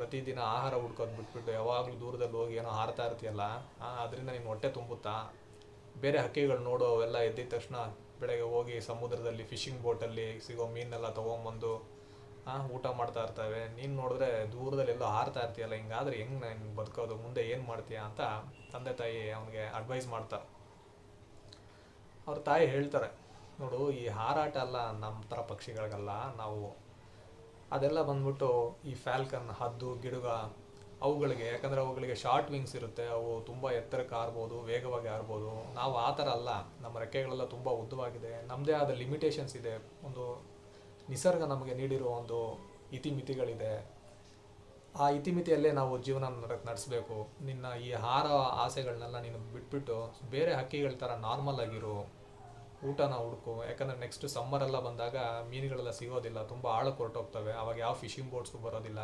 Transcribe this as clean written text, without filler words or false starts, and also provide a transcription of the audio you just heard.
ಪ್ರತಿದಿನ ಆಹಾರ ಹುಡ್ಕೋದು ಬಿಟ್ಬಿಟ್ಟು ಯಾವಾಗಲೂ ದೂರದಲ್ಲಿ ಹೋಗಿ ಏನೋ ಹಾರ್ತಾ ಇರ್ತೀಯಲ್ಲ, ಅದರಿಂದ ನಿನ್ನ ಹೊಟ್ಟೆ ತುಂಬುತ್ತಾ? ಬೇರೆ ಹಕ್ಕಿಗಳು ನೋಡು, ಅವೆಲ್ಲ ಎದ್ದಿದ ತಕ್ಷಣ ಬೆಳಗ್ಗೆ ಹೋಗಿ ಸಮುದ್ರದಲ್ಲಿ ಫಿಶಿಂಗ್ ಬೋಟಲ್ಲಿ ಸಿಗೋ ಮೀನೆಲ್ಲ ತೊಗೊಂಬಂದು ಊಟ ಮಾಡ್ತಾ ಇರ್ತವೆ. ನೀನು ನೋಡಿದ್ರೆ ದೂರದಲ್ಲಿ ಎಲ್ಲೋ ಹಾರ್ತಾ ಇರ್ತೀಯಲ್ಲ, ಹಿಂಗಾದ್ರೆ ಹೆಂಗೆ ನಾನು ಬದುಕೋದು, ಮುಂದೆ ಏನು ಮಾಡ್ತೀಯ ಅಂತ ತಂದೆ ತಾಯಿ ಅವನಿಗೆ ಅಡ್ವೈಸ್ ಮಾಡ್ತಾರೆ. ಅವ್ರ ತಾಯಿ ಹೇಳ್ತಾರೆ, ನೋಡು ಈ ಹಾರಾಟ ಎಲ್ಲ ನಮ್ಮ ಥರ ಪಕ್ಷಿಗಳಿಗಲ್ಲ, ನಾವು ಅದೆಲ್ಲ ಬಂದ್ಬಿಟ್ಟು ಈ ಫ್ಯಾಲ್ಕನ್, ಹದ್ದು, ಗಿಡುಗ, ಅವುಗಳಿಗೆ, ಯಾಕಂದರೆ ಅವುಗಳಿಗೆ ಶಾರ್ಟ್ ವಿಂಗ್ಸ್ ಇರುತ್ತೆ, ಅವು ತುಂಬ ಎತ್ತರಕ್ಕೆ ಹಾರ್ಬೋದು, ವೇಗವಾಗಿ ಹಾರ್ಬೋದು. ನಾವು ಆ ಥರ ಅಲ್ಲ, ನಮ್ಮ ರೆಕ್ಕೆಗಳೆಲ್ಲ ತುಂಬ ಉದ್ದವಾಗಿದೆ, ನಮ್ಮದೇ ಆದ ಲಿಮಿಟೇಷನ್ಸ್ ಇದೆ, ಒಂದು ನಿಸರ್ಗ ನಮಗೆ ನೀಡಿರೋ ಒಂದು ಇತಿಮಿತಿಗಳಿದೆ. ಆ ಇತಿಮಿತಿಯಲ್ಲೇ ನಾವು ಜೀವನ ನಡೆಸಬೇಕು. ನಿನ್ನ ಈ ಹಾರ ಆಸೆಗಳನ್ನೆಲ್ಲ ನೀನು ಬಿಟ್ಬಿಟ್ಟು ಬೇರೆ ಹಕ್ಕಿಗಳ ಥರ ನಾರ್ಮಲ್ ಆಗಿರು, ಊಟನ ಹುಡುಕು. ಯಾಕಂದರೆ ನೆಕ್ಸ್ಟ್ ಸಮ್ಮರೆಲ್ಲ ಬಂದಾಗ ಮೀನುಗಳೆಲ್ಲ ಸಿಗೋದಿಲ್ಲ, ತುಂಬ ಆಳಕ್ಕೆ ಹೊರಟೋಗ್ತವೆ, ಆವಾಗ ಯಾವ ಫಿಶಿಂಗ್ ಬೋಟ್ಸು ಬರೋದಿಲ್ಲ.